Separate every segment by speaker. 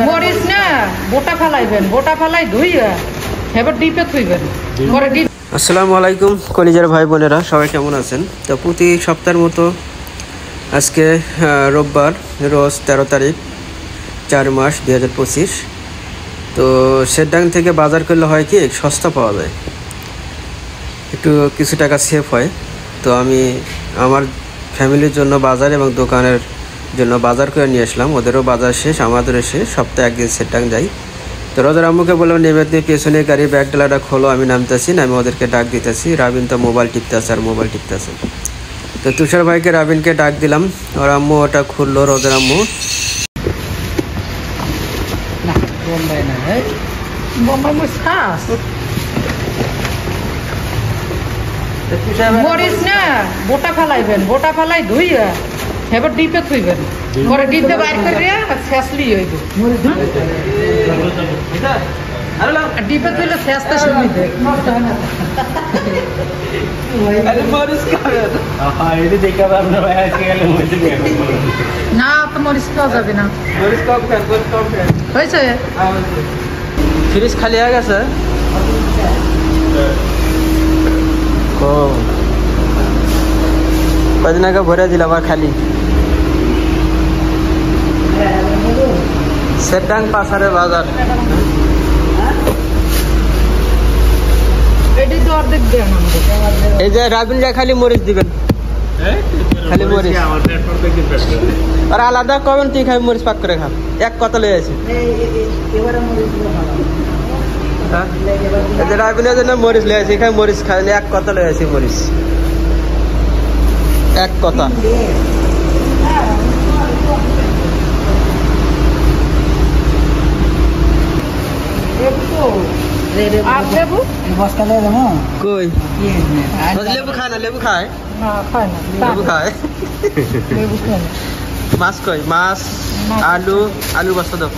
Speaker 1: মরিচ না বোটা ফেলাইবেন, বোটা ফেলাই ধুইয়া এবার ডিপে থুইবেন পরে ডিপ।
Speaker 2: আসসালামু আলাইকুম কলিজার ভাই বোনেরা, সবাই কেমন আছেন? তো প্রতি সপ্তাহের মতো আজকে রোববার, রোজ 13 তারিখ 4 মাস 2025। তো শেরডাং থেকে বাজার করলে হয় কি সস্তা পাওয়া যায়, একটু কিছু টাকা সেভ হয়। তো আমি আমার ফ্যামিলির জন্য বাজার এবং দোকানের জন্য বাজার করে নিয়ে আসলাম। ওদেরও বাজার শেষ, আমাদেরও শেষ, সপ্তাহে একদিন শেরডাং যাই। তো রোজার আম্মুকে বললাম নেমে তুমি পেছনে গাড়ি ব্যাগ ডালাটা খোলো, আমি নামতেছি না, আমি ওদেরকে ডাক দিতেছি। রাবিন তো মোবাইল টিপতেছে আর মোবাইল টিপতেছে। তো তুষার ভাইকে রাবিনকে ডাক দিলাম, ওর আম্মু ওটা খুললো, রোজার আম্মু।
Speaker 1: মরিচ না বোটা ফেলাইবেন, বোটা ফেলাই ধুইয়া এবার ডিপে থুইবেন পরে ডিপে বাইর করে শেষলি হইব। ডিপে থইলে শেষটা সুবিধে না, তো মরিচ খাওয়া যাবে না। হয়েছে
Speaker 2: ফ্রিজ খালি হয়ে গেছে। কদিন আগে ভরে দিলাম আর খালি। শেরডাং পাশারের বাজার। এই যে রাবিন যা খালি মরিচ দিবেন, খালি মরিচ আর আলাদা কবেন তুই খাই মরিচ পাক করে খা। এক কথা লয়ে আছে রাবিনের জন্য মরিচ লয়ে আছে, খাই মরিচ খাই এক কথা লয়ে আছে, মরিচ এক কথা। লেবু খায় না? লেবু খায়, লেবু খায়। মাছ কই? মাছ, আলু, আলু বস্তা দাও।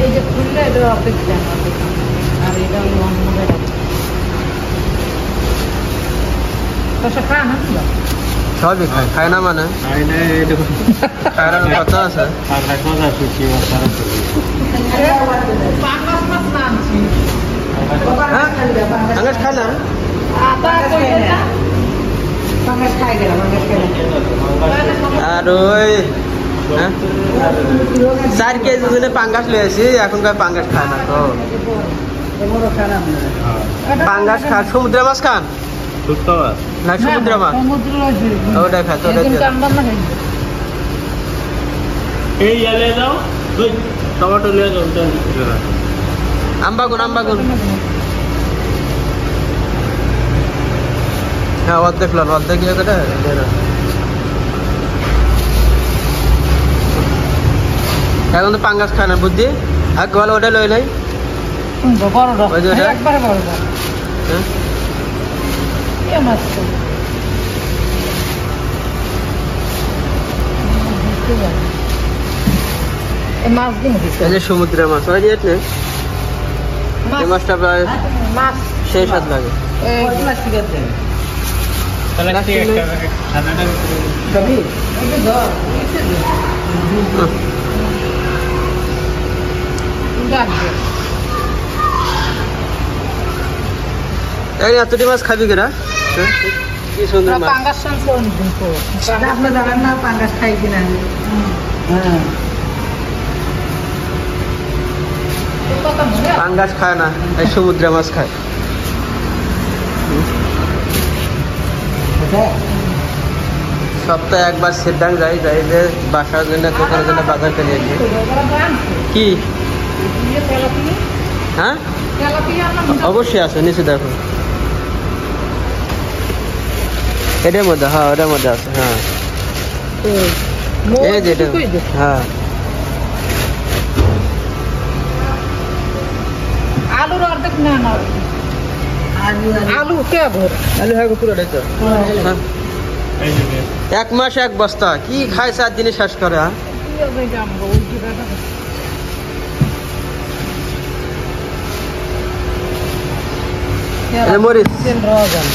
Speaker 1: এই যে খুললে এটা অর্ধেক দেন, আর এটা খায় না,
Speaker 2: সবই খায়। খায় না মানে কথা আছে। খায় না আর ওই 4 কেজি পাঙ্গাস লয়েছি, এখনকার পাঙ্গাস খায় না। তো পাঙ্গাস খান, সমুদ্রের মাছ খান না? সমুদ্র মাছ ওটা খায়।
Speaker 3: টমেটো
Speaker 2: আম্বাগুন, আম্বাগুন হ্যাঁ, অর্ধেক লন, অর্ধেক ইয়ে করে এখন তো পাঙ্গাস খায় না বুদ্ধি। আর গোয়াল ওটা লই নাই সমুদ্রের মাছ ওই যে মাছটা প্রায় সেই স্বাদ লাগে। এতটি মাছ খাবি কিনা? কি সুন্দর পাঙ্গাস খাই কিনা? পাঙ্গাস খায় না, এই সমুদ্রে মাছ খায়। সপ্তাহে একবার শেরডাং যাই, যাই যে বাসার জন্য দোকানের জন্য বাজার করে নিয়ে কি। হ্যাঁ অবশ্যই আছে, নিচে দেখো এটার মধ্যে। হ্যাঁ ওটার মধ্যে আছে। হ্যাঁ এই যেটা, হ্যাঁ
Speaker 1: আলুর অর্ধেক না, আলু কে ভোর
Speaker 2: আলু হ্যাঁ পুরোটাই তো। 1 মাস 1 বস্তা কি খায়, 4 দিনে শেষ করে। মরিচ
Speaker 1: তেল রওয়া যান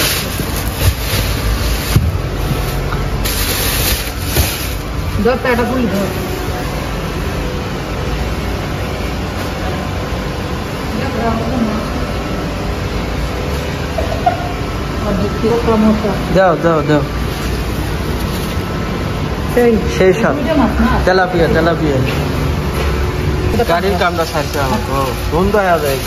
Speaker 1: ধরতে এটা পুলি ধর
Speaker 2: দাও দাও দাও সেই সাথ তেলাপিয়া তেলাপিয়া গাড়ির কামটা ছাড়ছে আমার বন্ধ হয়ে যায়